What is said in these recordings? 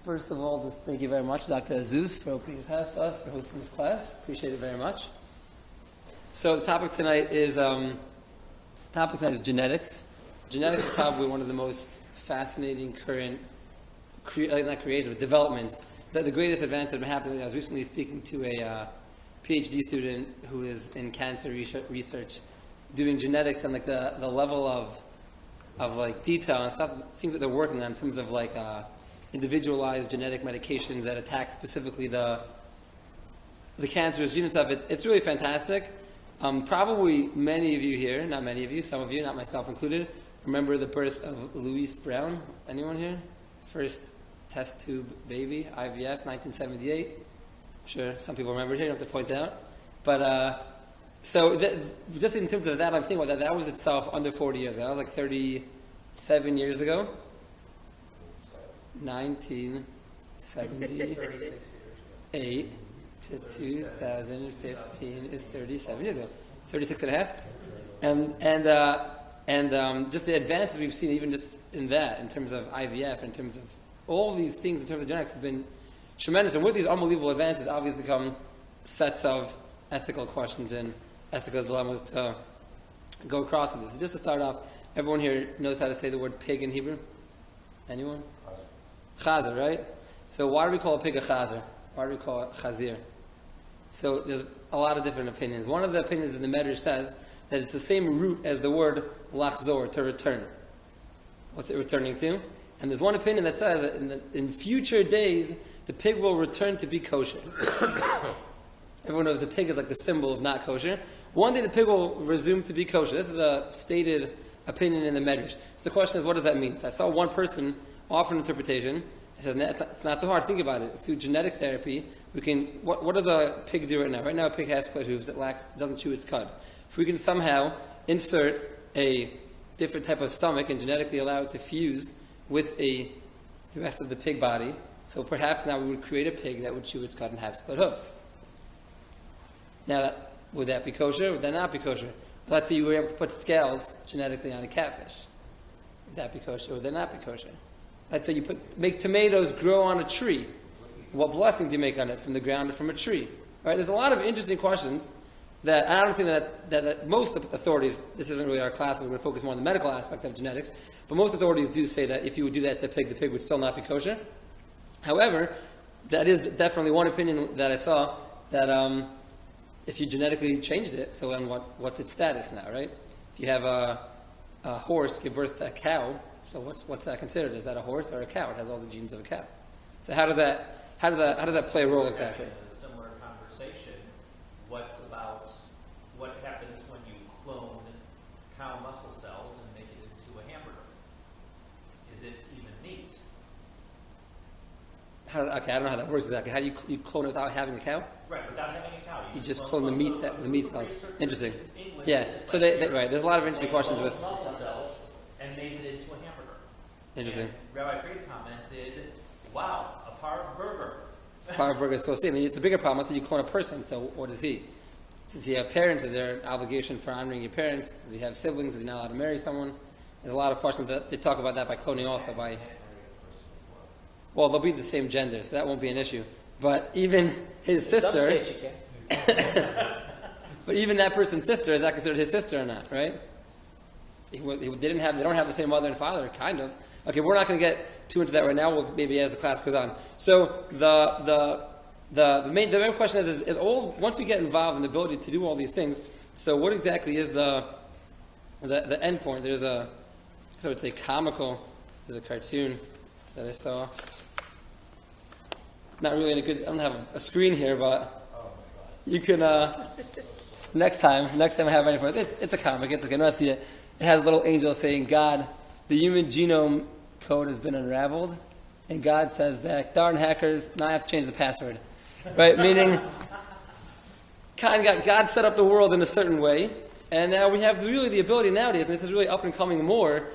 First of all, just thank you very much, Dr. Azus, for opening his house to us, for hosting this class. Appreciate it very much. So the topic tonight is genetics. Genetics is probably one of the most fascinating current, not creations, but developments. The greatest advance that happened. I was recently speaking to a PhD student who is in cancer research, doing genetics and like the level of like detail and stuff, things that they're working on in terms of like individualized genetic medications that attack specifically the cancerous gene and stuff. It's really fantastic. Probably many of you here, not many of you, some of you, not myself included, remember the birth of Louise Brown. Anyone here? First test tube baby, IVF, 1978. I'm sure some people remember it here, you don't have to point out. But so just in terms of that, I'm thinking about that. That was itself under 40 years ago. That was like 37 years ago. 1978 to 2015 is 37 years ago. 36 and a half. And just the advances we've seen even just in that, in terms of IVF, in terms of all these things, in terms of genetics, have been tremendous. And with these unbelievable advances, obviously come sets of ethical questions and ethical dilemmas to go across with this. So just to start off, everyone here knows how to say the word pig in Hebrew? Anyone? Chazer, right? So why do we call a pig a chazer? Why do we call it chazir? So there's a lot of different opinions. One of the opinions in the Medrash says that it's the same root as the word lachzor, to return. What's it returning to? And there's one opinion that says that in future days, the pig will return to be kosher. Everyone knows the pig is like the symbol of not kosher. One day the pig will resume to be kosher. This is a stated opinion in the Medrash. So the question is, what does that mean? So I saw one person offer an interpretation. It says, it's not so hard to think about it. Through genetic therapy, we can, what does a pig do right now? Right now a pig has split hooves, it doesn't chew its cud. If we can somehow insert a different type of stomach and genetically allow it to fuse with the rest of the pig body, so perhaps now we would create a pig that would chew its cud and have split hooves. Now, would that be kosher? Would that not be kosher? Let's say you were able to put scales genetically on a catfish. Would that be kosher? Would that not be kosher? Let's say you make tomatoes grow on a tree. What blessing do you make on it, from the ground or from a tree? Right? There's a lot of interesting questions that I don't think that most authorities, this isn't really our class, we're going to focus more on the medical aspect of genetics, but most authorities do say that if you would do that to a pig, the pig would still not be kosher. However, that is definitely one opinion that I saw, that if you genetically changed it, so then what's its status now, right? If you have a horse give birth to a cow, so what's that considered? Is that a horse or a cow? It has all the genes of a cow. So how does that play a role exactly? In a similar conversation, what happens when you clone cow muscle cells and make it into a hamburger? Is it even meat? I don't know how that works exactly. How do you clone it without having a cow? Right, without having a cow. You just clone the meat cells. Interesting. Yeah. So right. There's a lot of interesting questions with muscle cells and made it into a hamburger. Interesting. And Rabbi Fried commented, "Wow, a parv burger." Parv burger is so same. I mean, it's a bigger problem. Let's say you clone a person. So what is he? Does he have parents? Is there an obligation for honoring your parents? Does he have siblings? Is he not allowed to marry someone? There's a lot of questions that they talk about that by cloning also. Well, they'll be the same gender, so that won't be an issue. But even his sister, but even that person's sister, is that considered his sister or not? Right? They don't have the same mother and father, kind of. Okay, we're not going to get too into that right now. We'll maybe as the class goes on. So the main question is all, once we get involved in the ability to do all these things, so what exactly is the end point? There's a cartoon that I saw. Not really I don't have a screen here, but you can next time I have any for it. It's a comic. It's okay. No, I see it. It has a little angel saying, "God, the human genome code has been unraveled," and God says back, "Darn hackers! Now I have to change the password." Right? Meaning, God set up the world in a certain way, and now we have really the ability nowadays, and this is really up and coming more,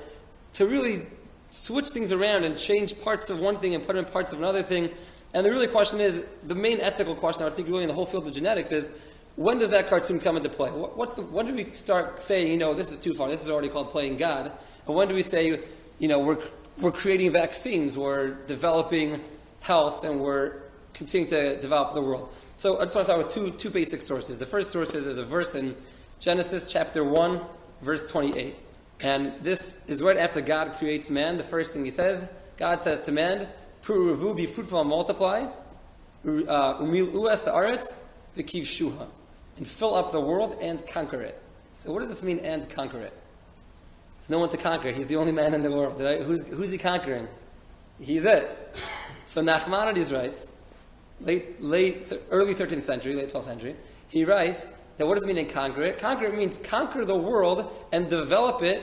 to really switch things around and change parts of one thing and put in parts of another thing. And the really question is, the main ethical question I think really in the whole field of genetics is, when does that cartoon come into play? When do we start saying, this is too far, this is already called playing God? And when do we say, we're creating vaccines, we're developing health, and we're continuing to develop the world. So I just want to start with two basic sources. The first source is a verse in Genesis chapter 1, verse 28. And this is right after God creates man. The first thing he says, God says to man, "Pru'uvu, be fruitful and multiply, umil'u es ha'aretz v'kivshuha," and fill up the world and conquer it. So what does this mean, and conquer it? There's no one to conquer. He's the only man in the world. Right? Who's he conquering? He's it. So Nachmanides writes, early 13th century, late 12th century, he writes that what does it mean in conquer it? Conquer it means conquer the world and develop it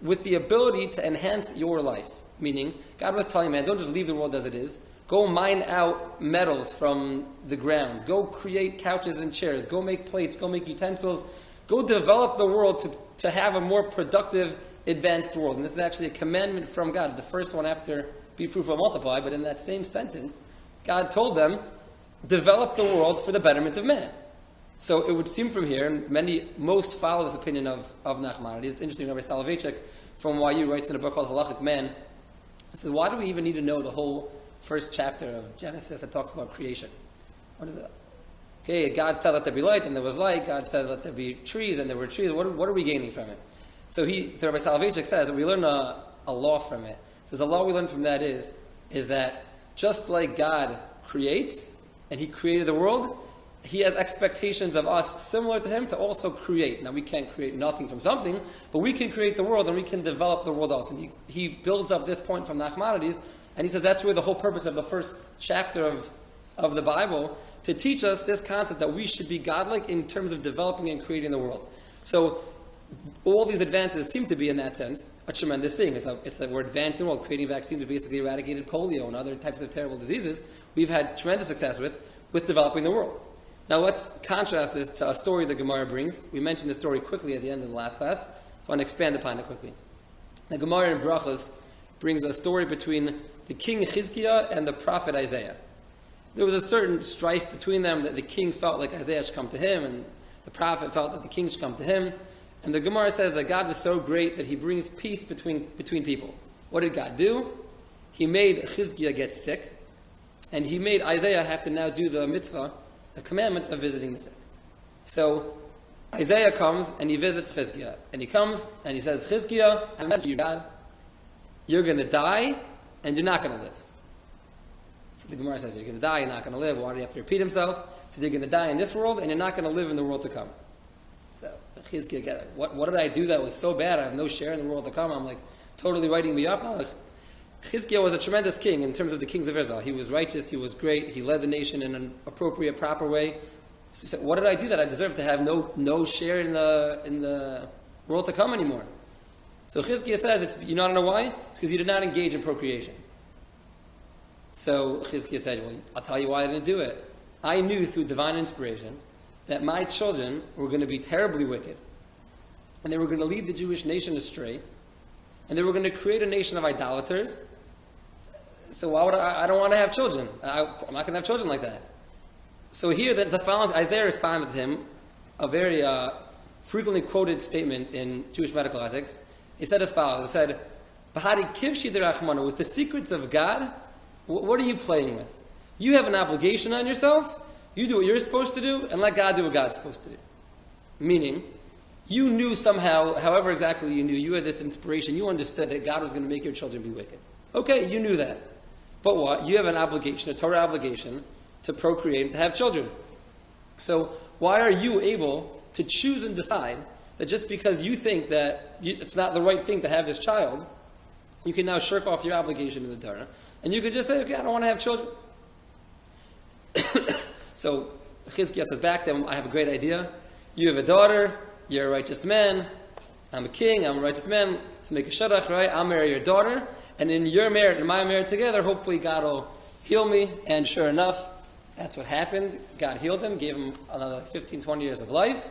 with the ability to enhance your life. Meaning, God was telling man, don't just leave the world as it is. Go mine out metals from the ground. Go create couches and chairs. Go make plates. Go make utensils. Go develop the world to have a more productive, advanced world. And this is actually a commandment from God. The first one after be fruitful and multiply, but in that same sentence, God told them, develop the world for the betterment of man. So it would seem from here, and most follow this opinion of Nachmanides. It's interesting, Rabbi Soloveitchik from YU writes in a book called Halachic Man. He says, why do we even need to know the whole first chapter of Genesis that talks about creation? What is it? Okay, God said, let there be light, and there was light. God said, let there be trees, and there were trees. What are we gaining from it? So Rabbi Soloveitchik says that we learn a law from it. He says the law we learn from that is that just like God creates, and He created the world, He has expectations of us similar to Him to also create. Now we can't create nothing from something, but we can create the world and we can develop the world also. And he builds up this point from Nachmanides, and he says that's really the whole purpose of the first chapter of the Bible, to teach us this concept that we should be godlike in terms of developing and creating the world. So all these advances seem to be, in that sense, a tremendous thing. We're advanced in the world. Creating vaccines have basically eradicated polio and other types of terrible diseases. We've had tremendous success with developing the world. Now let's contrast this to a story the Gemara brings. We mentioned this story quickly at the end of the last class, so I want to expand upon it quickly. The Gemara in Brachos brings a story between the king Chizkiah and the prophet Isaiah. There was a certain strife between them, that the king felt like Isaiah should come to him, and the prophet felt that the king should come to him. And the Gemara says that God is so great that He brings peace between people. What did God do? He made Chizkiah get sick, and He made Isaiah have to now do the mitzvah, the commandment of visiting the sick. So Isaiah comes and he visits Chizkiah, and he comes and he says, Chizkiah, I have a message for you, God. You're going to die and you're not going to live. So the Gemara says, you're going to die, you're not going to live. Why do you have to repeat himself? So you're going to die in this world and you're not going to live in the world to come. So Chizkiah, what did I do that was so bad? I have no share in the world to come. I'm like totally writing me off. No, Chizkiah was a tremendous king in terms of the kings of Israel. He was righteous, he was great, he led the nation in an appropriate, proper way. So he said, what did I do that I deserve to have no share in the world to come anymore? So Chizkiah says, you don't know why? It's because you did not engage in procreation. So Chizkiah said, well, I'll tell you why I didn't do it. I knew through divine inspiration that my children were going to be terribly wicked, and they were going to lead the Jewish nation astray, and they were going to create a nation of idolaters. So why would I don't want to have children. I'm not going to have children like that. So here, the following, Isaiah responded to him, a very frequently quoted statement in Jewish medical ethics. He said as follows, he said, Bahari kivshi derachmanu, with the secrets of God, what are you playing with? You have an obligation on yourself. You do what you're supposed to do, and let God do what God's supposed to do. Meaning, you knew somehow, however exactly you knew, you had this inspiration, you understood that God was going to make your children be wicked. Okay, you knew that. But what? You have an obligation, a Torah obligation, to procreate, to have children. So, why are you able to choose and decide that just because you think that it's not the right thing to have this child, you can now shirk off your obligation to the Torah, and you can just say, okay, I don't want to have children. So Chizkiah says back to him, I have a great idea. You have a daughter, you're a righteous man, I'm a king, I'm a righteous man, let's make a shadach, right? I'll marry your daughter, and in your marriage and my marriage together, hopefully God will heal me. And sure enough, that's what happened. God healed him, gave him another 15, 20 years of life,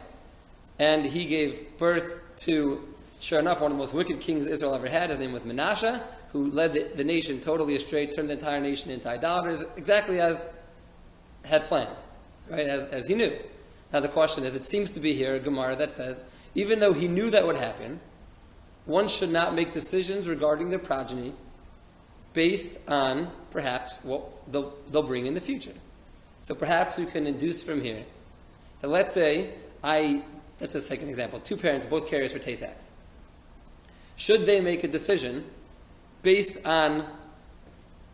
and he gave birth to, sure enough, one of the most wicked kings Israel ever had. His name was Menashe, who led the nation totally astray, turned the entire nation into idolaters, exactly as had planned, right, as he knew. Now the question is, it seems to be here a Gemara that says, even though he knew that would happen, one should not make decisions regarding their progeny based on perhaps what they'll bring in the future. So perhaps we can induce from here that let's just take an example. Two parents, both carriers for Tay Sachs. Should they make a decision based on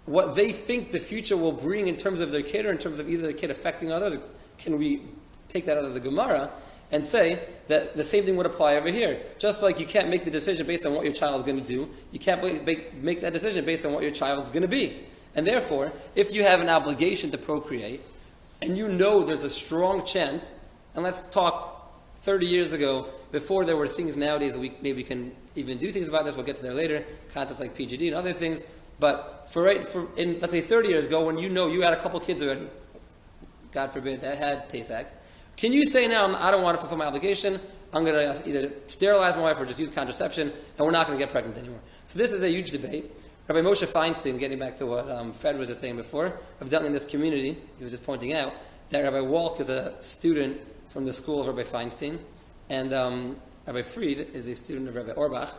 what they think the future will bring in terms of their kid, or in terms of either their kid affecting others? Or can we take that out of the Gemara and say that the same thing would apply over here? Just like you can't make the decision based on what your child is going to do, you can't make that decision based on what your child is going to be. And therefore, if you have an obligation to procreate, and you know there's a strong chance, and let's talk 30 years ago, before there were things nowadays that we maybe can even do things about this, we'll get to there later, concepts like PGD and other things, but in let's say 30 years ago, when you know you had a couple kids already, God forbid, that had Tay Sachs, can you say now, I don't want to fulfill my obligation, I'm going to either sterilize my wife or just use contraception, and we're not going to get pregnant anymore? So this is a huge debate. Rabbi Moshe Feinstein, getting back to what Fred was just saying before, evidently in this community, he was just pointing out that Rabbi Walk is a student from the school of Rabbi Feinstein, and Rabbi Fried is a student of Rabbi Auerbach,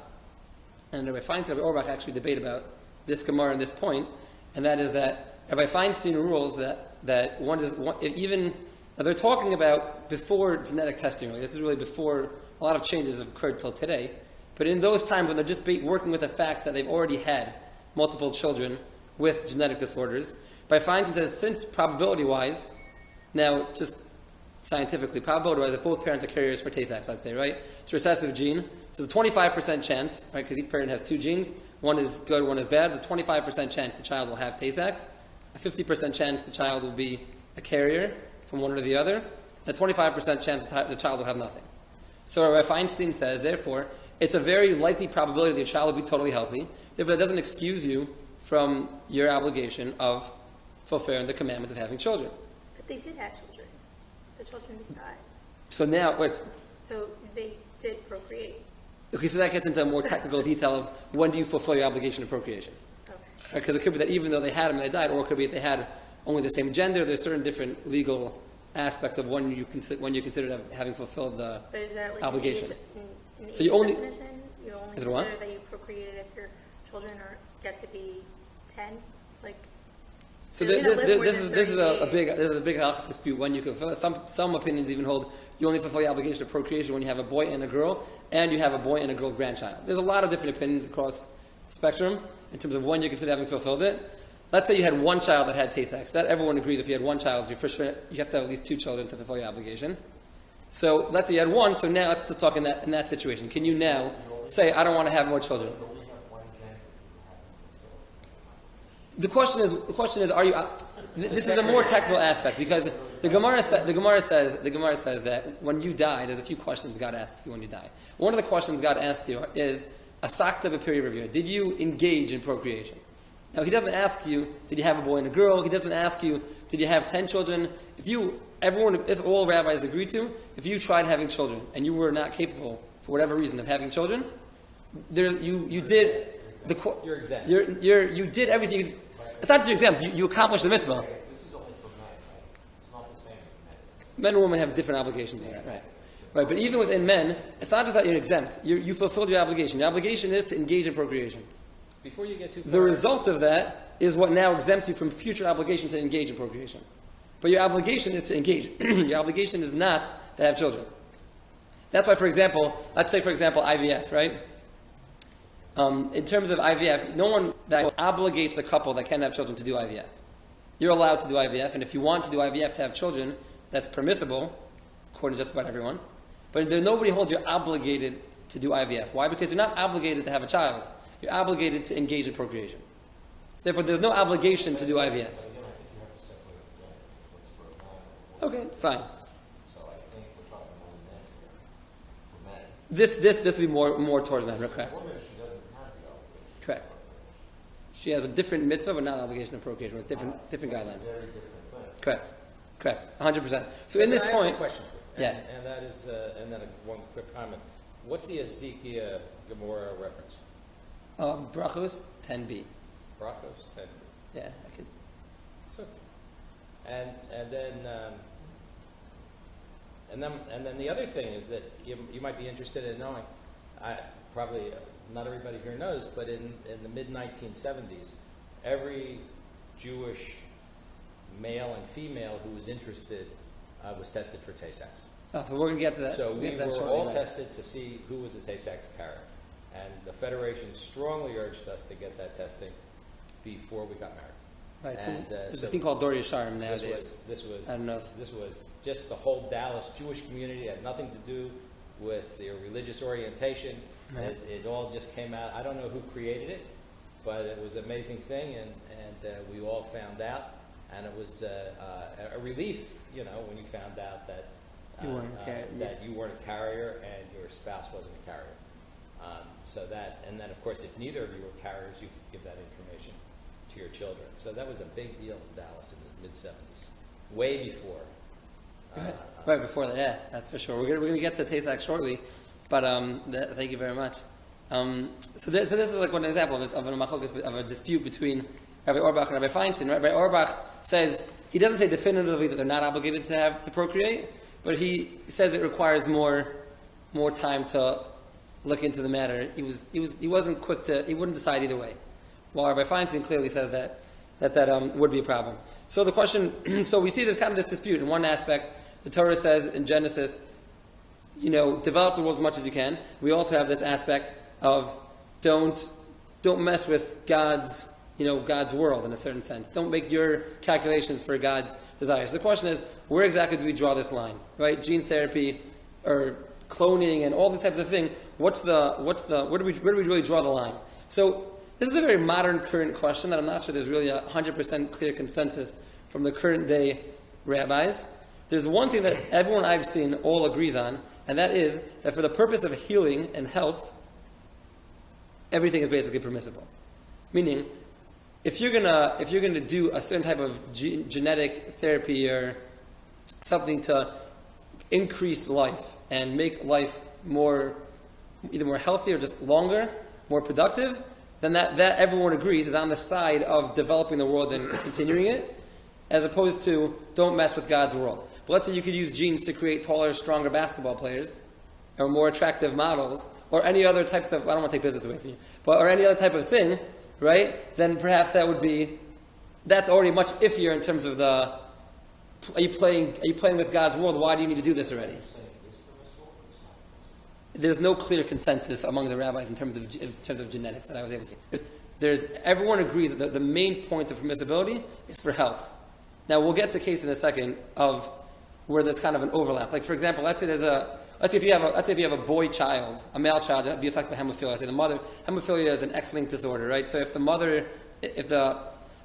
and Rabbi Feinstein and Rabbi Auerbach actually debate about this Gemara and this point, and that is that Rabbi Feinstein rules that one is even. Now they're talking about before genetic testing. Really. This is really before a lot of changes have occurred till today. But in those times when they're just working with the fact that they've already had multiple children with genetic disorders, by Feinstein says, since probability-wise, now just scientifically, probability-wise, that both parents are carriers for Tay Sachs, I'd say, right? It's a recessive gene. So there's a 25% chance, right, because each parent has two genes. One is good, one is bad. There's a 25% chance the child will have Tay Sachs. A 50% chance the child will be a carrier from one or the other. And a 25% chance the child will have nothing. So Rabbi Feinstein says, therefore, it's a very likely probability that your child will be totally healthy. Therefore, that doesn't excuse you from your obligation of fulfilling the commandment of having children. But they did have children. The children just died. So now, so they did procreate. Okay, so that gets into a more technical detail of when do you fulfill your obligation of procreation. Okay. Because it could be that even though they had them and they died, or it could be if they had only the same gender, there's certain different legal aspects of when you consider having fulfilled the but is that like obligation. An So age you only definition? You only is it consider what? that you procreated if your children get to be 10? Like, so this is a big halachic dispute when you can fulfill it. Some opinions even hold you only fulfill the obligation of procreation when you have a boy and a girl, and you have a boy and a girl grandchild. There's a lot of different opinions across the spectrum in terms of when you consider having fulfilled it. Let's say you had one child that had Tay Sachs. That everyone agrees if you had one child, you have to have at least two children to fulfill your obligation. So let's say you had one, so now let's just talk in that situation. Can you now say, I don't want to have more children? The question is, are you? This is a more technical aspect because the Gemara says that when you die, there's a few questions God asks you when you die. One of the questions God asks you is, asakta b'peri revia. Did you engage in procreation? Now he doesn't ask you, did you have a boy and a girl? He doesn't ask you, did you have 10 children? This all rabbis agree to, if you tried having children and you were not capable, for whatever reason, of having children, you did. You're exempt. You did everything. It's not just you're exempt. You accomplished the mitzvah. This is only for men, right? It's not the same for men. Men and women have different obligations in that, right? Right. But even within men, it's not just that you're exempt. You fulfilled your obligation. Your obligation is to engage in procreation. Before you get too far, the result of that is what now exempts you from future obligation to engage in procreation. But your obligation is to engage. Your obligation is not to have children. That's why, let's say, for example, IVF, right? In terms of IVF, no one that obligates the couple that can have children to do IVF. You're allowed to do IVF, and if you want to do IVF to have children, that's permissible, according to just about everyone. But nobody holds you obligated to do IVF. Why? Because you're not obligated to have a child. You're obligated to engage in procreation. So therefore, there's no obligation to do IVF. Okay, fine. So I think we're talking more men for men. This would be more towards men, correct? For women, she doesn't have the obligation. Correct. She has a different mitzvah, but not an obligation of procreation, with different guidelines. Very different thing. Correct. 100%. So in this I have point, a question. yeah. And that is, and then one quick comment. What's the Ezekiel Gemara reference? Brachos 10b. Brachos 10. Yeah, I could. It's okay. And then the other thing is that you might be interested in knowing. Probably not everybody here knows, but in the mid 1970s, every Jewish male and female who was interested was tested for Tay Sachs. Oh, so we're going to get to that. So We'll we get to that were shortly, all right. tested to see who was a Tay Sachs carrier. And the Federation strongly urged us to get that testing before we got married. Right, so And, there's so a thing called Dor Yesharim nowadays. This was I don't know if- this was just the whole Dallas Jewish community. It had nothing to do with their religious orientation. Right. It all just came out. I don't know who created it, but it was an amazing thing, and we all found out, and it was a relief, when you found out that You weren't a carrier. that you weren't a carrier and your spouse wasn't a carrier. And then of course, if neither of you were carriers, you could give that information to your children. So that was a big deal in Dallas in the mid-'70s, way before. Right before that, yeah, that's for sure. We're going to get to Tay Sachs shortly, but thank you very much. So this is like one example of a dispute between Rabbi Auerbach and Rabbi Feinstein. Rabbi Auerbach says, he doesn't say definitively that they're not obligated to procreate, but he says it requires more time to look into the matter. He wasn't quick he wouldn't decide either way. While Rabbi Feinstein clearly says that would be a problem. So the question, so we see this kind of this dispute. In one aspect, the Torah says in Genesis, develop the world as much as you can. We also have this aspect of don't mess with God's world in a certain sense. Don't make your calculations for God's desires. So the question is, where exactly do we draw this line? Right? Gene therapy or cloning and all these types of things. Where do we really draw the line? So this is a very modern, current question that I'm not sure there's really 100% clear consensus from the current day rabbis. There's one thing that everyone I've seen all agrees on, and that is that for the purpose of healing and health, everything is basically permissible. Meaning, if you're gonna do a certain type of genetic therapy or something to increase life and make life either more healthy or just longer, more productive, then that everyone agrees is on the side of developing the world and continuing it, as opposed to don't mess with God's world. But let's say you could use genes to create taller, stronger basketball players, or more attractive models, or any other types of, I don't want to take business away from you, or any other type of thing, right? Then perhaps that's already much iffier in terms of are you playing with God's world? Why do you need to do this already? There's no clear consensus among the rabbis in terms of genetics that I was able to see. Everyone agrees that the main point of permissibility is for health. Now we'll get to a case in a second of where there's kind of an overlap. Like for example, let's say if you have a boy child, a male child that would be affected by hemophilia. Let's say the mother, hemophilia is an X-linked disorder, right? So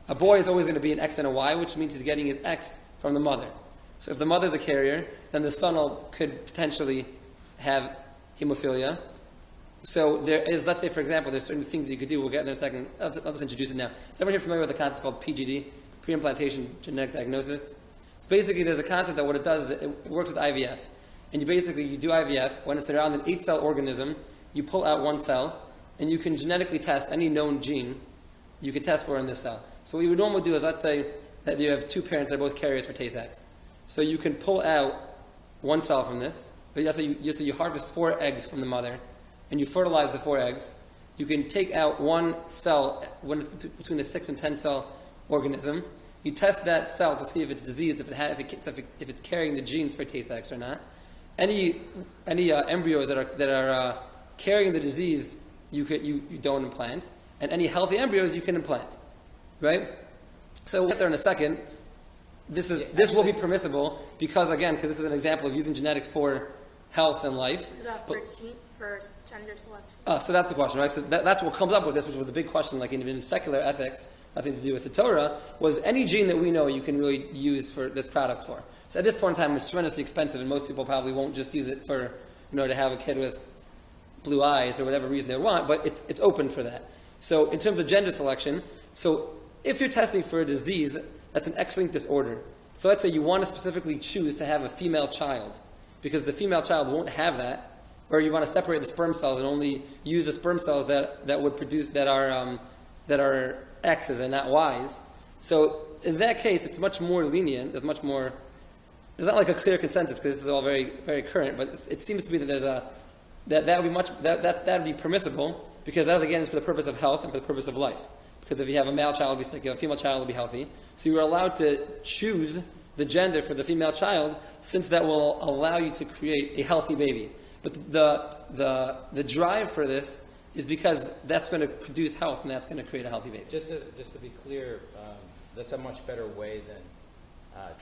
a boy is always going to be an X and a Y, which means he's getting his X from the mother. So if the mother's a carrier, then the son could potentially have hemophilia. So there is, let's say for example, there's certain things you could do. We'll get in a second. I'll just introduce it now. Is everyone here familiar with the concept called PGD, Pre-Implantation Genetic Diagnosis? So basically there's a concept that what it does is it works with IVF. And you do IVF, when it's around an 8-cell organism, you pull out one cell, and you can genetically test any known gene you can test for in this cell. So what you would normally do is, let's say that you have two parents that are both carriers for Tay Sachs. So you can pull out one cell from this, but so you harvest 4 eggs from the mother, and you fertilize the 4 eggs. You can take out one cell when it's between a 6 and 10 cell organism. You test that cell to see if it's diseased, if it's carrying the genes for Tay Sachs or not. Any embryos that are carrying the disease, you don't implant, and any healthy embryos you can implant, right? So we'll get there in a second. This will be permissible because this is an example of using genetics for health and life. For gender selection. So that's the question, right? So that's what comes up with this, which was the big question, like in secular ethics, nothing to do with the Torah, was any gene that we know you can really use for this product for. So at this point in time, it's tremendously expensive, and most people probably won't just use it for, to have a kid with blue eyes or whatever reason they want, but it's open for that. So in terms of gender selection, so if you're testing for a disease that's an X-linked disorder, so let's say you want to specifically choose to have a female child, because the female child won't have that, or you want to separate the sperm cells and only use the sperm cells that would produce that are X's and not Y's. So in that case, it's much more lenient. There's not like a clear consensus because this is all very, very current. But it seems to be that that would be permissible because that again is for the purpose of health and for the purpose of life. because if you have a male child, it'll be sick. If you have a female child, it'll be healthy. So you're allowed to choose the gender for the female child, since that will allow you to create a healthy baby. But the drive for this is because that's going to produce health, and that's going to create a healthy baby. Just to be clear, that's a much better way than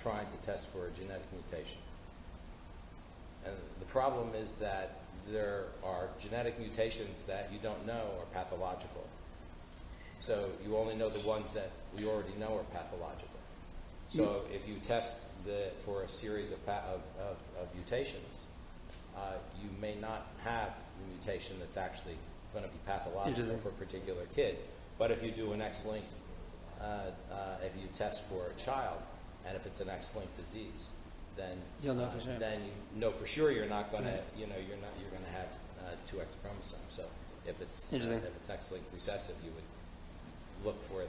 trying to test for a genetic mutation. And the problem is that there are genetic mutations that you don't know are pathological. So you only know the ones that we already know are pathological. So if you test for a series of mutations, you may not have the mutation that's actually going to be pathological for a particular kid. But if you do an X-linked, if you test for a child, and if it's an X-linked disease, then you'll know for sure. Then you know for sure you're not going to, you're going to have two X chromosomes. So if it's X-linked recessive, you would look for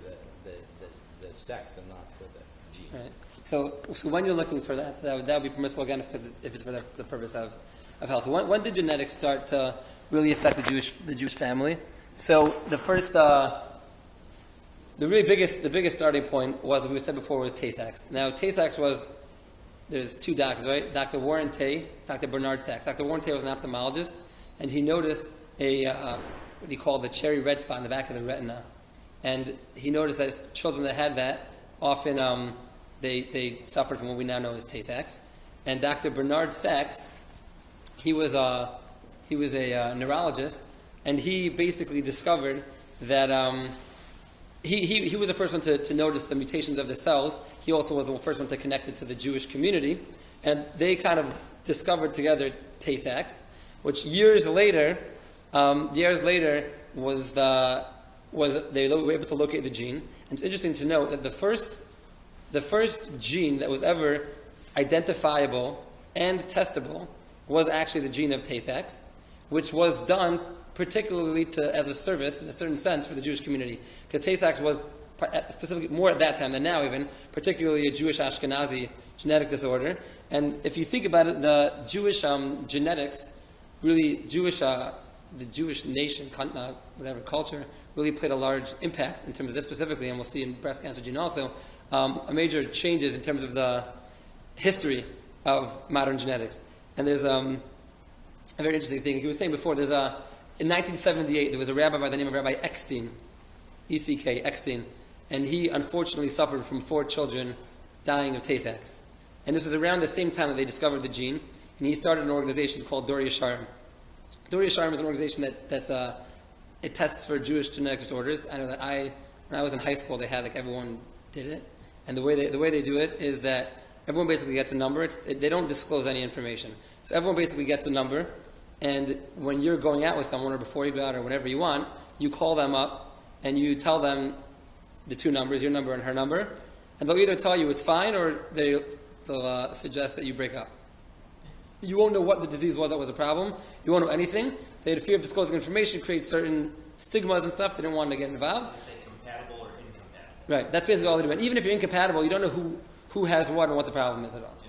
the sex and not for the gene. Right. So when you're looking for that, that would be permissible again if it's for the purpose of health. So when did genetics start to really affect the Jewish family? So the first, the biggest starting point was, what we said before, was Tay Sachs. Now Tay Sachs there's two doctors, right? Dr. Warren Tay, Dr. Bernard Sachs. Dr. Warren Tay was an ophthalmologist, and he noticed what he called the cherry red spot in the back of the retina. And he noticed that children that had that, often they suffered from what we now know as Tay Sachs. And Dr. Bernard Sachs, he was a neurologist, and he basically discovered that he was the first one to notice the mutations of the cells. He also was the first one to connect it to the Jewish community, and they kind of discovered together Tay Sachs, which years later was they were able to locate the gene. And it's interesting to note that the first gene that was ever identifiable and testable was actually the gene of Tay Sachs, which was done particularly as a service, in a certain sense, for the Jewish community. Because Tay Sachs was, specifically more at that time than now even, particularly a Jewish Ashkenazi genetic disorder. And if you think about it, the Jewish genetics, really the Jewish nation, whatever culture, really played a large impact in terms of this specifically, and we'll see in breast cancer gene also, a major changes in terms of the history of modern genetics. And there's a very interesting thing. He was saying before, in 1978, there was a rabbi by the name of Rabbi Eckstein, E-C-K, Eckstein, and he unfortunately suffered from 4 children dying of Tay Sachs. And this was around the same time that they discovered the gene, and he started an organization called Dor Yesharim. Dor Yesharim is an organization it tests for Jewish genetic disorders. I know that when I was in high school, they had everyone did it, and the way they do it is that everyone basically gets a number. They don't disclose any information, so everyone basically gets a number, and when you're going out with someone or before you go out or whenever you want, you call them up and you tell them the 2 numbers, your number and her number, and they'll either tell you it's fine or they'll suggest that you break up. You won't know what the disease was that was a problem. You won't know anything. They had fear of disclosing information, create certain stigmas and stuff. They didn't want to get involved. Say compatible or incompatible. Right. That's basically all they do. And even if you're incompatible, you don't know who has what and what the problem is at all. Yeah.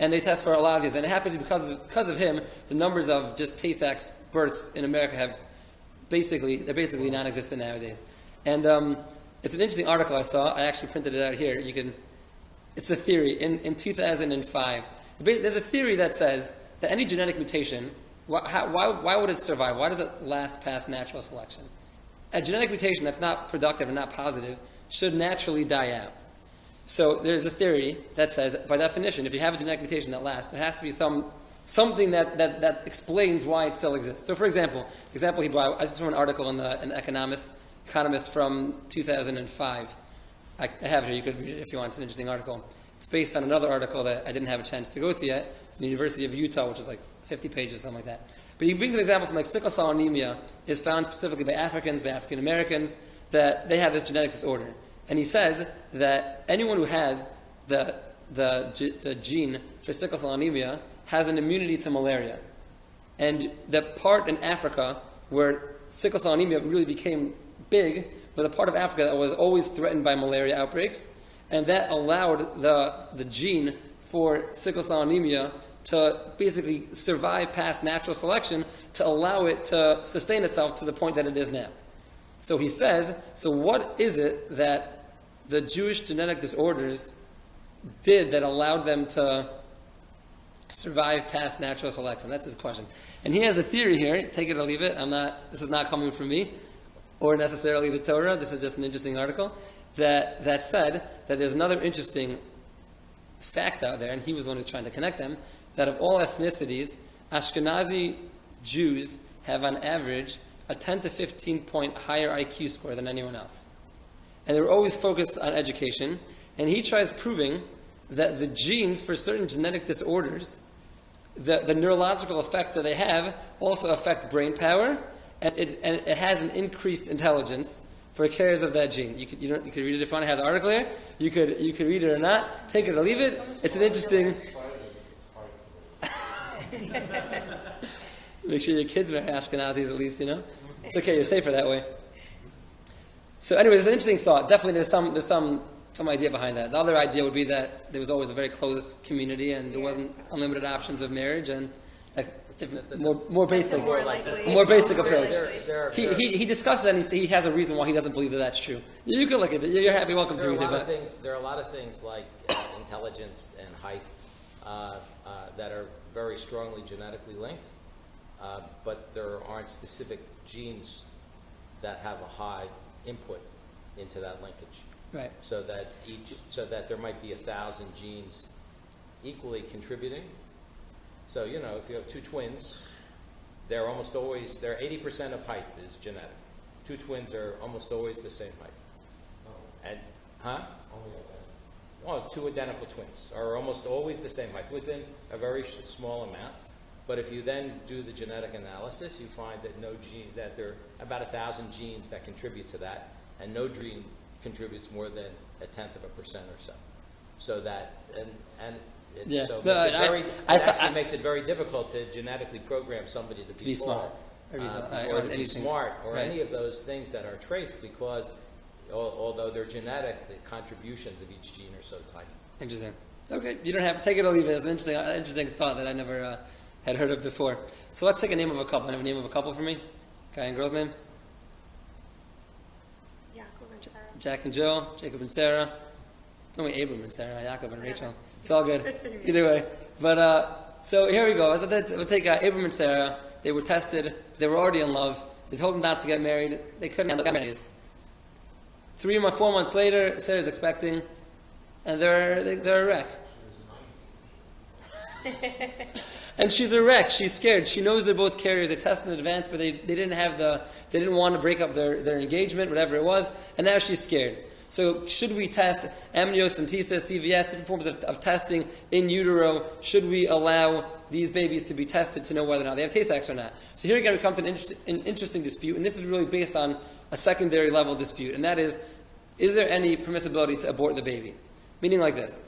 And they test for a lot of these. And it happens because of him, the numbers of just Tay Sachs births in America they're basically non-existent nowadays. And it's an interesting article I saw. I actually printed it out here. It's a theory. In 2005, there's a theory that says that any genetic mutation, why would it survive? Why does it last past natural selection? A genetic mutation that's not productive and not positive should naturally die out. So there's a theory that says, by definition, if you have a genetic mutation that lasts, there has to be something that explains why it still exists. So, for example, the example he brought, I just saw an article in the Economist from 2005. I have it here. You could read it if you want. It's an interesting article. It's based on another article that I didn't have a chance to go through yet, from the University of Utah, which is 50 pages, something like that. But he brings an example from sickle cell anemia is found specifically by Africans, by African Americans, that they have this genetic disorder. And he says that anyone who has the gene for sickle cell anemia has an immunity to malaria. And the part in Africa where sickle cell anemia really became big was a part of Africa that was always threatened by malaria outbreaks. And that allowed the gene for sickle cell anemia to basically survive past natural selection to allow it to sustain itself to the point that it is now. So he says, so what is it that the Jewish genetic disorders did that allowed them to survive past natural selection? That's his question. And he has a theory here, take it or leave it. This is not coming from me or necessarily the Torah. This is just an interesting article that said that there's another interesting fact out there, and he was the one who's trying to connect them, that of all ethnicities, Ashkenazi Jews have on average a 10 to 15 point higher IQ score than anyone else. And they were always focused on education. And he tries proving that the genes for certain genetic disorders, the neurological effects that they have, also affect brain power, and it has an increased intelligence for carriers of that gene. You could read it if you want to have the article here. You could read it or not. Take it or leave it. It's an interesting. Make sure your kids are Ashkenazis at least, It's okay, you're safer that way. So anyway, it's an interesting thought. Definitely there's some idea behind that. The other idea would be that there was always a very closed community and there wasn't unlimited options of marriage and more basic approach. He discussed that and he has a reason why he doesn't believe that that's true. You can look at it. You're happy, welcome to read it. There are a lot of things like intelligence and height that are very strongly genetically linked. But there aren't specific genes that have a high input into that linkage. Right. So that there might be 1,000 genes equally contributing. So, if you have two twins, they're 80% of height is genetic. Two twins are almost always the same height. Two identical twins are almost always the same height within a very small amount. But if you then do the genetic analysis, you find that there are about 1,000 genes that contribute to that, and no gene contributes more than 1/10% or so. So that it makes it very difficult to genetically program somebody to be smart, or to be smart, or any of those things that are traits, because although they're genetic, the contributions of each gene are so tiny. Interesting. Okay, you don't have to take it or leave it. It's an interesting thought that I never had heard of before. So let's take a name of a couple. I have a name of a couple for me. Guy and girl's name? Yaakov and Sarah. Jack and Jill, Jacob and Sarah. It's only Abram and Sarah, Yaakov and Rachel. It's all good. Either way. But, so here we go. We'll take Abram and Sarah. They were tested. They were already in love. They told them not to get married. They couldn't handle marriage. 3 or 4 months later, Sarah's expecting, and they're a wreck. And she's a wreck. She's scared. She knows they're both carriers. They tested in advance, but they didn't want to break up their engagement, whatever it was, and now she's scared. So should we test amniocentesis, CVS, different forms of testing in utero? Should we allow these babies to be tested to know whether or not they have Tay Sachs or not? So here again we come to an interesting dispute, and this is really based on a secondary level dispute, and that is there any permissibility to abort the baby? Meaning like this.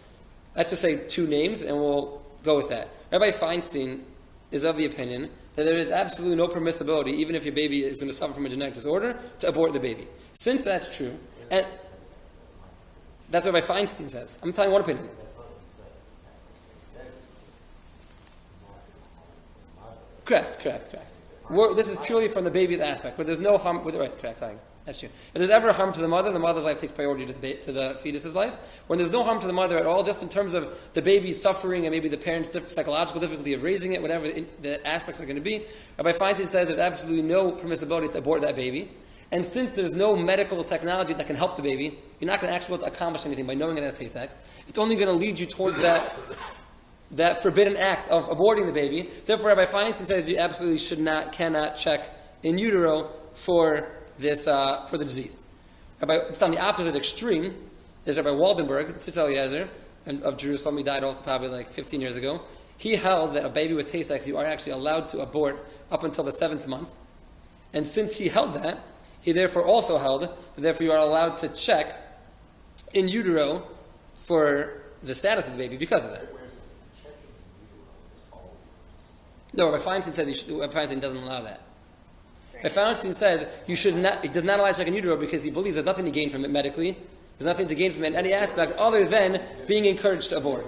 Let's just say 2 names, and we'll go with that. Rabbi Feinstein is of the opinion that there is absolutely no permissibility, even if your baby is going to suffer from a genetic disorder, to abort the baby. Since that's true, and that's what Rabbi Feinstein says. I'm telling one opinion. Correct. This is purely from the baby's aspect, but there's no harm. Correct. Sorry, that's true. If there's ever harm to the mother's life takes priority to the fetus's life. When there's no harm to the mother at all, just in terms of the baby's suffering and maybe the parents' psychological difficulty of raising it, whatever the aspects are going to be, Rabbi Feinstein says there's absolutely no permissibility to abort that baby. And since there's no medical technology that can help the baby, you're not going to actually be able to accomplish anything by knowing it has Tay Sachs. It's only going to lead you towards that forbidden act of aborting the baby. Therefore, Rabbi Feinstein says you absolutely cannot check in utero for this for the disease. It's on the opposite extreme. There's Rabbi Waldenberg, Tzitz Eliezer, of Jerusalem. He died also probably like 15 years ago. He held that a baby with Tay Sachs you are actually allowed to abort up until the 7th month. And since he held that, he therefore also held that therefore you are allowed to check in utero for the status of the baby because of that. No, Rabbi Feinstein says Rabbi Feinstein doesn't allow that. Rabbi Feinstein says he does not allow to check in utero because he believes there's nothing to gain from it medically. There's nothing to gain from it in any aspect other than being encouraged to abort.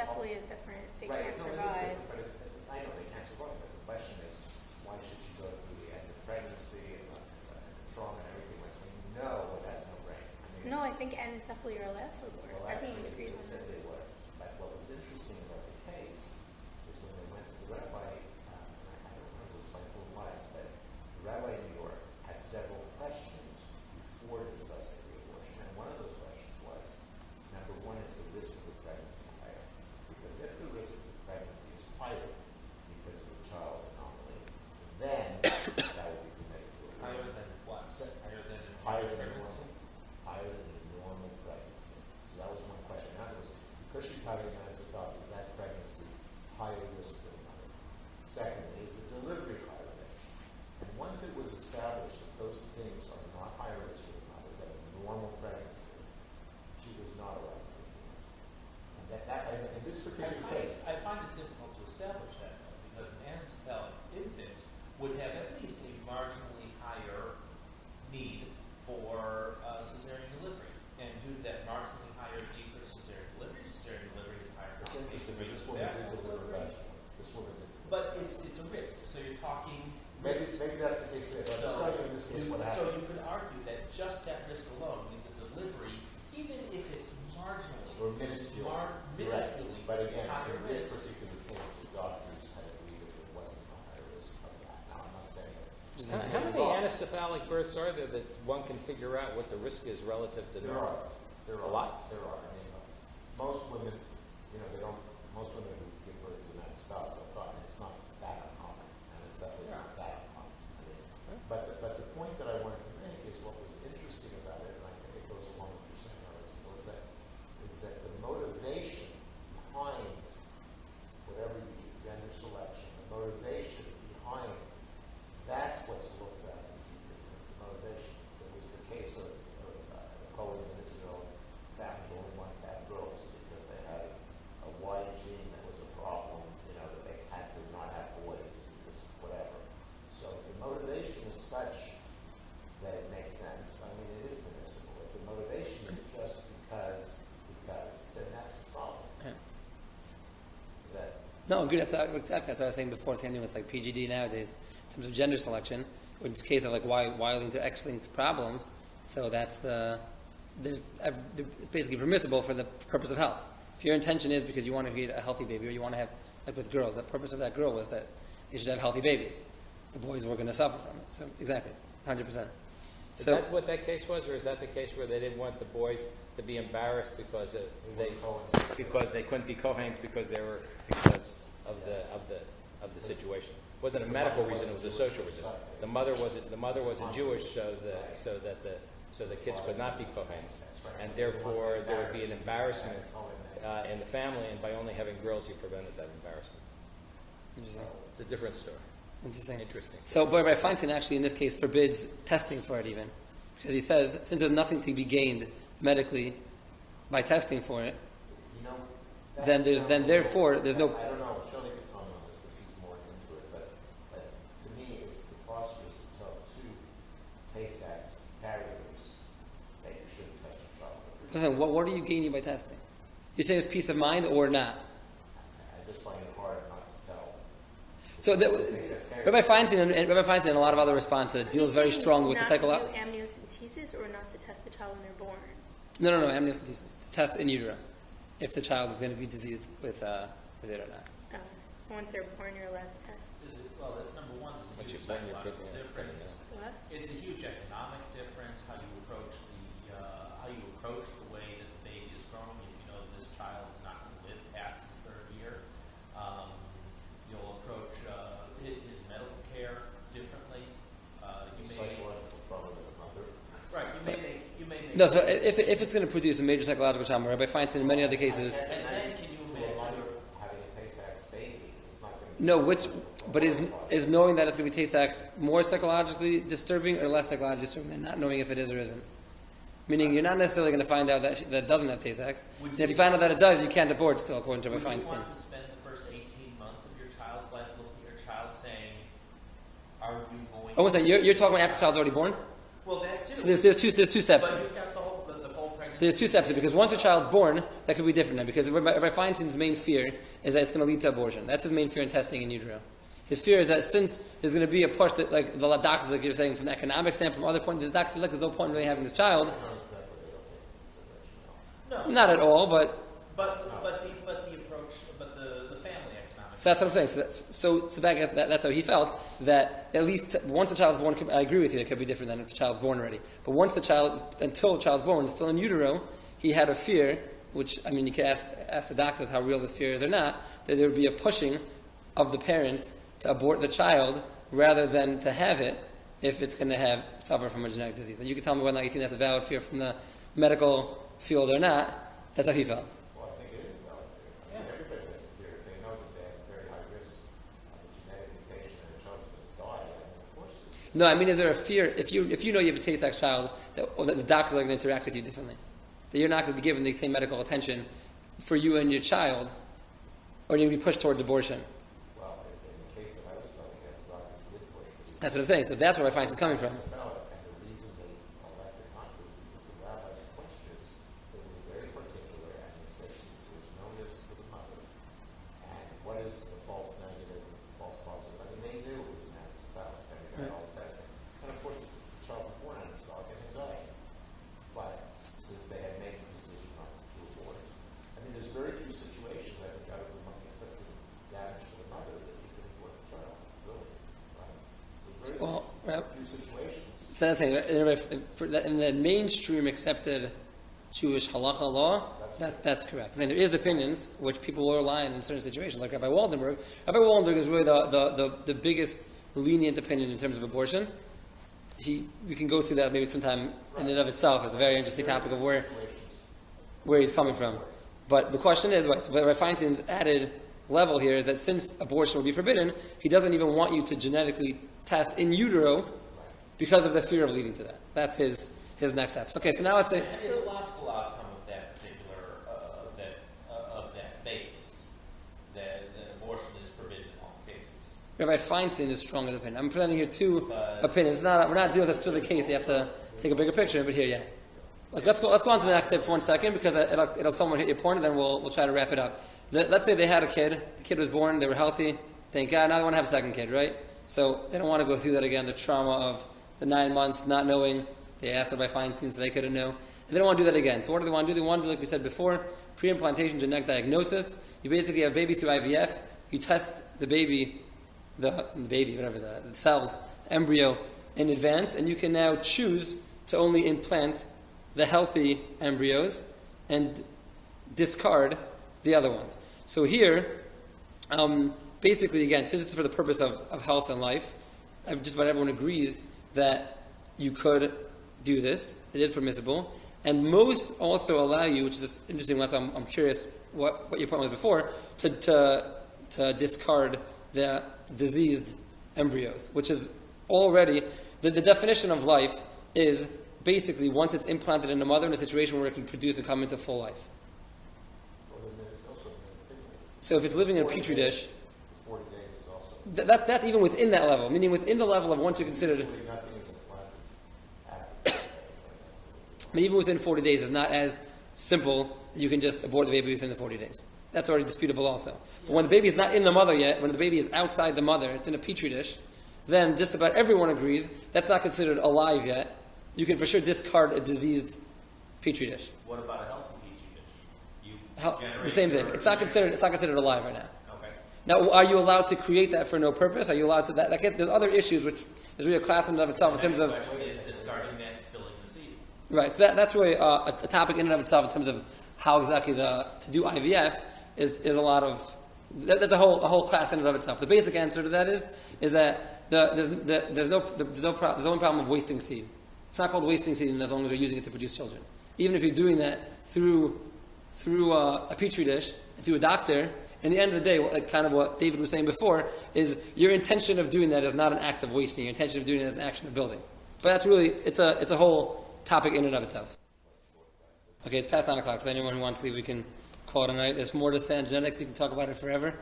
anencephaly is different. They Right, can't no, it is survive. different, but I know they can't survive, but the question is, why should she go through the end of pregnancy and trauma and everything like that? No, it has no brain. No, I it's- think anencephaly are allowed to abort. Well, Everyone actually, agrees they on said that. they were. But what was interesting about the case is when they went to the rabbi, I don't remember if it was by full wise, but the rabbi in New York had several questions before discussing the abortion. And one of those questions was, number one, is the risk of the pregnancy higher? Because if the risk of the pregnancy is higher because of the child's anomaly, then that would be permitted to abortion. Higher than what? Higher than Higher than pregnancy? normal. Higher than a normal pregnancy. So that was one question. In other words, because she's having an anesthetic, is that pregnancy higher risk than another? Secondly, is the delivery higher risk? And once it was established that those things are not higher risk than another, that a normal pregnancy, she was not allowed to do it. And in this particular case, I find it difficult to establish that, though, because an anesthetic infant would have at least a marginally higher need for cesarean delivery. And due to that marginally higher need for cesarean delivery is higher it's for interesting, but this risk woman of did vaginal deliver delivery. vaginally. This woman did. But it's a risk, so you're talking Maybe risk. that's the case today, but I'm just telling you in this case what So happened. you could argue that just that risk alone means that delivery, even if it's marginally, Or minuscule. minusculely But again, higher in this risk, particular case, the doctors had agreed that there wasn't a higher risk of that. Now, I'm not saying that. How many anencephalic births are there that one can figure out what the risk is relative to There normal? are. There A are. lot? There are. I mean, most women, they don't, most women who give birth to that stuff, it's not that uncommon. And it's definitely not that uncommon. I mean, but the point that I wanted to make is what was interesting about it, and I think it goes along with your saying, was that the motivation behind whatever you do, gender selection, the motivation behind that's what's looked at in Judaism. It's the motivation. There was the case of the Kohein in Israel found only one had girls because they had a Y gene that was a problem, that they had to not have boys because whatever. So the motivation is such that it makes sense. I mean, it is permissible. If the motivation is just because, then that's the problem. Is that? No, good. Exactly. That's what I was saying before. Same thing with like PGD nowadays, in terms of gender selection. In this case of like Y-linked or X-linked problems. So it's basically permissible for the purpose of health. If your intention is because you want to create a healthy baby, or you want to have, like with girls, the purpose of that girl was that they should have healthy babies. The boys were going to suffer from it. So exactly, 100%. Is that what that case was, or is that the case where they didn't want the boys to be embarrassed because they couldn't be Koheins because of the situation? It wasn't a medical reason; it was a social reason. The mother wasn't Jewish, so the kids could not be Koheins, and therefore there would be an embarrassment in the family. And by only having girls, you prevented that embarrassment. Interesting. It's a different story. Interesting. So, Rabbi Feinstein actually in this case forbids testing for it even, because he says since there's nothing to be gained medically by testing for it, then therefore there's no. I don't know. Shelley could comment on this because he's more into it, but to me, it's preposterous to tell two Tay Sachs carriers that you shouldn't test your child. Listen, what are you gaining by testing? You say it's peace of mind or not? I just find it hard not to tell. So Rabbi Feinstein and a lot of other responses deals very strong with the psychological. Not to do amniocentesis or not to test the child when they're born? No, amniocentesis. To test in utero if the child is going to be diseased with it or not. Once they're born, you're allowed to test. Number one, Once there's you're a huge born, you're psychological putting it difference. What? It's a huge economic difference how you approach the way that the baby is growing. If you know that this child is not going to live past his third year, you'll approach his medical care differently. Psychological trouble with the mother. Right. You may make. No, so if it's going to produce a major psychological trauma, Rabbi Feinstein in many other cases. And then can you To a imagine? mother having a Tay Sachs baby, it's not going to be. No, but is knowing that it's going to be Tay Sachs more psychologically disturbing or less psychologically disturbing than not knowing if it is or isn't? Meaning you're not necessarily going to find out that it doesn't have Tay Sachs. And if you find out that it does, you can't abort still, according to Rabbi Would you Feinstein. want to spend the first 18 months of your child's life looking at your child saying, "Are you going?" Oh, what's that? You're talking about after the child's already born? Well, that too. So there's two steps. But you've got the whole pregnancy There's two steps here, because once a child's born, that could be different now, because Rabbi Feinstein's main fear is that it's going to lead to abortion. That's his main fear in testing in utero. His fear is that since there's going to be a push that, like the doctors, like you're saying, from the economic standpoint, from other point, the doctors, like, there's no point in really having this child. No. Not at all, but the approach, the family economics. so that's what I'm saying. So that's how he felt, that at least once the child's born, I agree with you, it could be different than if the child's born already. But until the child's born, still in utero, he had a fear, which, I mean, you could ask the doctors how real this fear is or not, that there would be a pushing of the parents to abort the child rather than to have it if it's going to suffer from a genetic disease. And you can tell me whether or not you think that's a valid fear from the medical field or not. That's how he felt. Well, I think it is a valid fear. I mean, everybody has a fear. If they know that they have a very high risk of a genetic mutation and a child's going to die, I mean, of course it's... No, I mean, is there a fear, if you know you have a Tay Sachs child, that the doctors are going to interact with you differently? That you're not going to be given the same medical attention for you and your child, or you're going to be pushed towards abortion? Well, in the case that I was talking about, the doctors did push for you. That's what I'm saying. So that's where I find it's coming from. And the reason they elected not to is because the rabbis' questions, they were very particular, and they said, since there's no risk to the mother, and what is the false negative, false positive? I mean, they knew it was an anesthetic, and they got all the testing. And of course, the child was born anesthetic and they died. But since they had made the decision not to abort, I mean, there's very few situations, I think, out of the money, except for the damage to the mother, that you can abort the child, really. Right? There's very few situations. So that's saying, in the mainstream accepted Jewish halacha law, that's correct. And there is opinions which people will rely on in certain situations, like Rabbi Waldenberg. Rabbi Waldenberg is really the biggest lenient opinion in terms of abortion. We can go through that maybe sometime in and of itself. It's a very interesting topic of where he's coming from. But the question is, so Rabbi Feinstein's added level here is that since abortion will be forbidden, he doesn't even want you to genetically test in utero because of the fear of leading to that. That's his next steps. Okay, so now let's say... And it's a logical outcome of that particular, of that basis, that abortion is forbidden in all cases. Rabbi Feinstein is stronger than opinion. I'm presenting here two opinions. We're not dealing with a specific case. You have to take a bigger picture. But here, yeah. Let's go on to the next step for 1 second, because it'll somewhat hit your point, and then we'll try to wrap it up. Let's say they had a kid. The kid was born. They were healthy. Thank God. Now they want to have a second kid, right? So they don't want to go through that again. The trauma of the 9 months, not knowing. They asked Rabbi Feinstein, so they couldn't know. And they don't want to do that again. So what do they want to do? They want to do, like we said before, pre-implantation genetic diagnosis. You basically have a baby through IVF. You test the baby, the cells, embryo, in advance, and you can now choose to only implant the healthy embryos and discard the other ones. So here, basically, again, since this is for the purpose of health and life, just about everyone agrees that you could do this. It is permissible. And most also allow you, which is interesting, I'm curious what your point was before, to discard the diseased embryos, which is already, the definition of life is basically once it's implanted in the mother in a situation where it can produce and come into full life. Well, then there's also So if it's living in a petri dish, 40 days is also... that's even within that level, meaning within the level of once you consider it. Usually nothing is implanted after. But even within 40 days is not as simple. You can just abort the baby within the 40 days. That's already disputable also. But when the baby is not in the mother yet, when the baby is outside the mother, it's in a petri dish, then just about everyone agrees that's not considered alive yet. You can for sure discard a diseased petri dish. What about a healthy petri dish? The same thing. It's not considered alive right now. Okay. Now, are you allowed to create that for no purpose? Are you allowed to there's other issues which is really a class in and of itself in terms of... The question is discarding that, spilling the seed. Right, so that's really a topic in and of itself in terms of how exactly to do IVF is a lot of... That's a whole class in and of itself. The basic answer to that is that there's no problem of wasting seed. It's not called wasting seed as long as you're using it to produce children. Even if you're doing that through a petri dish, through a doctor, in the end of the day, like kind of what David was saying before, is your intention of doing that is not an act of wasting. Your intention of doing it is an action of building. But that's really, it's a whole topic in and of itself. Okay, it's past 9 o'clock, so anyone who wants to leave, we can call it a night. There's more to say on genetics. You can talk about it forever.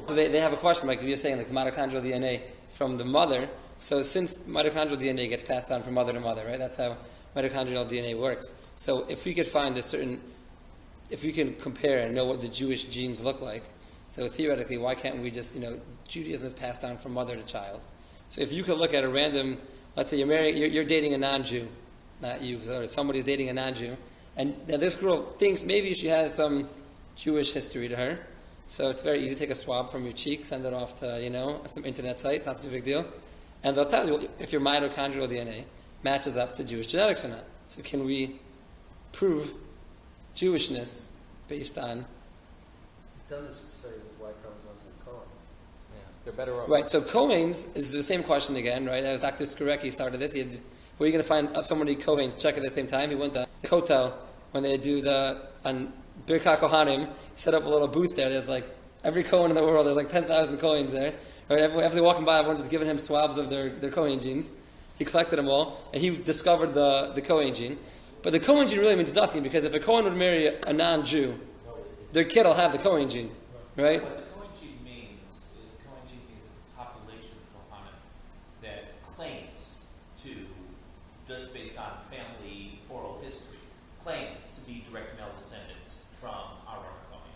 So they have a question, like you were saying, like the mitochondrial DNA from the mother, So since mitochondrial DNA gets passed down from mother to mother, right? That's how mitochondrial DNA works. So if we could find if we can compare and know what the Jewish genes look like, so theoretically, why can't we just, Judaism is passed down from mother to child. So if you could look at a random, let's say you're dating a non-Jew, not you, or somebody's dating a non-Jew, and this girl thinks maybe she has some Jewish history to her. So it's very easy to take a swab from your cheek, send it off to, some internet site, it's not such a big deal. And they'll tell you if your mitochondrial DNA matches up to Jewish genetics or not. So can we prove Jewishness based on... You've done this study with Y chromosomes and Koheins. Yeah, they're better off. Right, so Koheins is the same question again, right? That was Dr. Skorecki started this. Where are you going to find so many Koheins check at the same time? He went to the Kotel when they do on Birkat Kohanim. He set up a little booth there. There's like every Kohen in the world. There's like 10,000 Koheins there. Right? After they're walking by, everyone's just giving him swabs of their Kohen genes. He collected them all, and he discovered the Kohen gene. But the Kohen gene really means nothing, because if a Kohen would marry a non-Jew, their kid will have the Kohen gene, right? What the Kohen gene means is the Kohen gene means a population of Kohanim that claims to, just based on family oral history, claims to be direct male descendants from Aaron Kohen.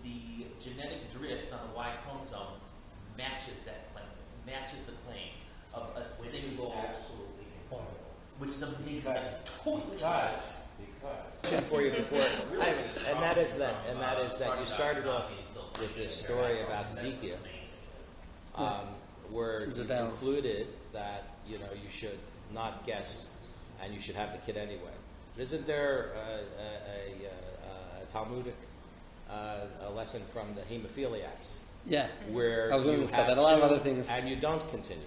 The genetic drift on the Y chromosome matches that claim, matches the claim of a single, absolutely incredible. which is amazing, totally amazing. For you before, and that is that you started off with this story about Ezekiel, where you concluded that you should not guess and you should have the kid anyway. But isn't there a Talmudic lesson from the hemophiliacs? Yeah, Where I was going you to discuss have that. A lot of two other things. and you don't continue.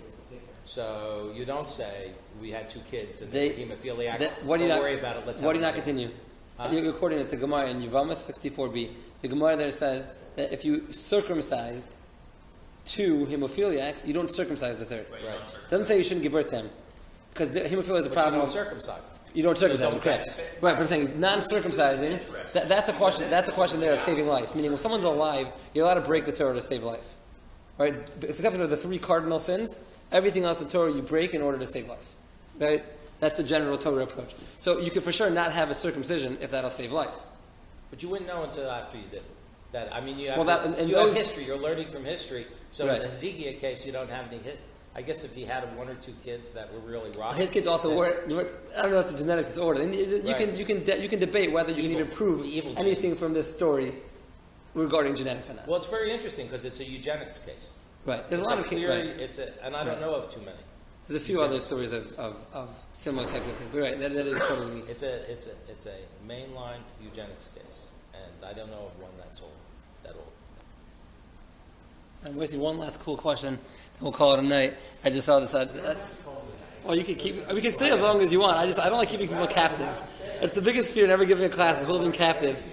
So you don't say we had two kids and They- they were hemophiliacs. Why do you Don't not worry about it. Let's Why do you have not another. continue? Huh? You're according to Gemara in Yevamos 64b. The Gemara there says that if you circumcised two hemophiliacs, you don't circumcise the third. Right. It doesn't say you shouldn't give birth to him, because hemophilia is a But problem. you don't circumcise them. You don't circumcise them, don't correct? guess. Right, but I'm saying non-circumcising. That's a question. That's a question there of saving life. Meaning, when someone's alive, you're allowed to break the Torah to save life. Right? Except for the three cardinal sins, everything else in the Torah you break in order to save life. Right? That's the general Torah approach. So you could for sure not have a circumcision if that'll save life. But you wouldn't know until after you did it. You have, Well, that- and you have those- history. You're learning from history. So Right. in the Ezekiel case, you don't have any hit. I guess if he had one or two kids that were really rotten. His kids also were. I don't know if it's a genetic disorder. And you Right. can debate whether you can Evil. even prove The evil gene. anything from this story regarding genetics or not. Well, it's very interesting because it's a eugenics case. Right. There's It's a lot of clearly, right. and I don't know of too many. There's a few other stories of similar types of things. But right, that is totally. It's a mainline eugenics case, and I don't know of one that's that old. I'm with you. One last cool question, and we'll call it a night. I just saw this. Well, you can we can stay as long as you want. I don't like keeping people captive. It's the biggest fear in ever giving a class is holding captives.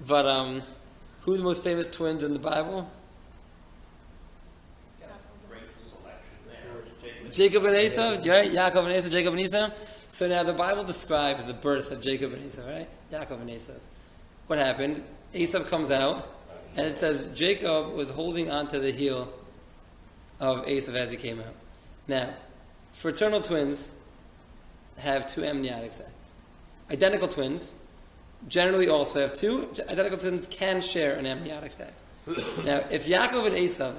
But who are the most famous twins in the Bible? Great selection there. Jacob and Esau, right? Yaakov and Esau, Jacob and Esau. So now the Bible describes the birth of Jacob and Esau, right? Yaakov and Esau. What happened? Esau comes out, and it says Jacob was holding onto the heel of Esau as he came out. Now, fraternal twins have two amniotic sacs. Identical twins generally also have two. Identical twins can share an amniotic sac. Now, if Yaakov and Esau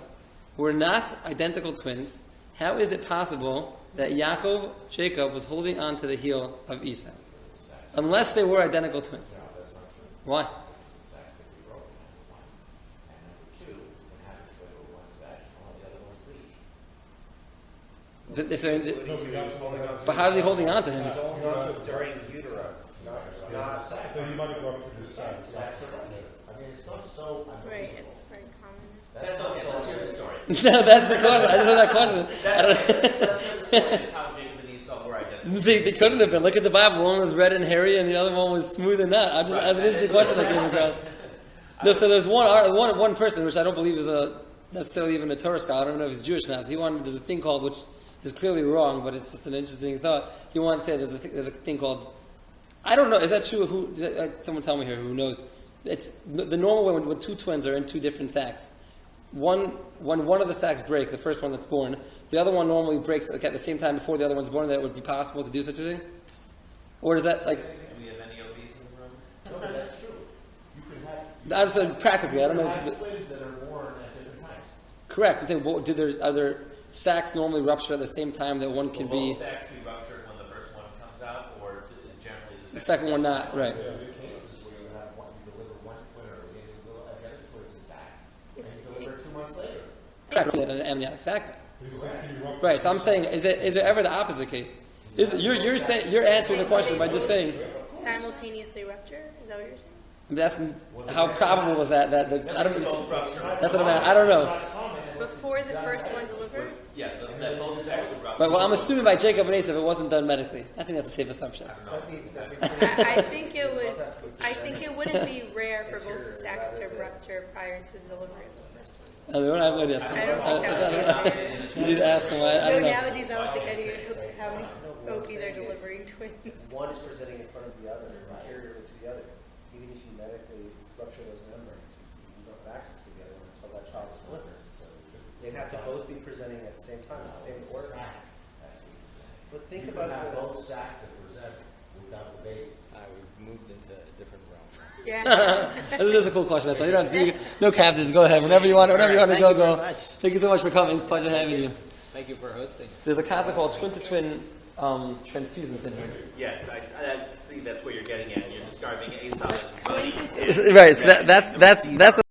were not identical twins, how is it possible that Jacob was holding on to the heel of Esau? Unless they were identical twins. Why? If they're, but how is he holding on to him? During utero. So you might go up to the side. I mean, it's not so. Right, it's very common. That's okay, let's hear the story. No, that's the question. I just heard that question. Let's hear the story. It's how Jacob and Esau were identical. They couldn't have been. Look at the Bible. One was red and hairy, and the other one was smooth and nut. That's an interesting question I came across. No, so there's one person, which I don't believe is necessarily even a Torah scholar. I don't know if he's Jewish now. So there's a thing called, which is clearly wrong, but it's just an interesting thought. He wanted to say there's a thing called, I don't know, is that true? Someone tell me here who knows. It's the normal way when two twins are in two different sacs. when one of the sacs break, the first one that's born, the other one normally breaks at the same time before the other one's born, that it would be possible to do such a thing? Or does that, like... Do we have any OBs in the room? No, but that's true. You can have. I just said practically, I don't know. You can have twins that are born at different times. Correct. I'm saying, are there sacs normally rupture at the same time that one can Will be... both sacs be ruptured when the first one comes out, or is generally The second one not, right. There are cases where you have one, you deliver one twin early and you deliver the other twins intact, and you deliver 2 months later. Correct. An amniotic sac. He's like, you rupture- Right. So I'm saying, is it ever the opposite case? You're saying, you're answering the question by just saying... Simultaneously rupture? Is that what you're saying? I'm asking, how probable was that? I don't. both rupture. That's what I'm at. I don't know. Before the first one delivers? Yeah, that both sacs would rupture. But well, I'm assuming by Jacob and Asaph it wasn't done medically. I think that's a safe assumption. I think it would. I think it wouldn't be rare for both the sacs to rupture prior to the delivery of the first one. I don't have no idea. I don't think that would be rare. You need to ask him. I So don't know. nowadays, I don't think any how many OPs are delivering twins. One is presenting in front of the other, anterior to the other. Even if you medically rupture those membranes, you don't have access to the other one until that child is born. They'd have to both be presenting at the same time, at the same order. But think You about can have the, both sacs that present without the baby. We moved into a different realm. Yeah. This is a cool question. You don't see no captains. Go ahead. Whenever you want to Thank go, you go. very much. Thank you so much for coming. Pleasure having you. Thank you for hosting. So there's a concept called twin-to-twin transfusion syndrome. Yes, I see that's what you're getting at. You're describing Aesop as his buddy. Right. So that's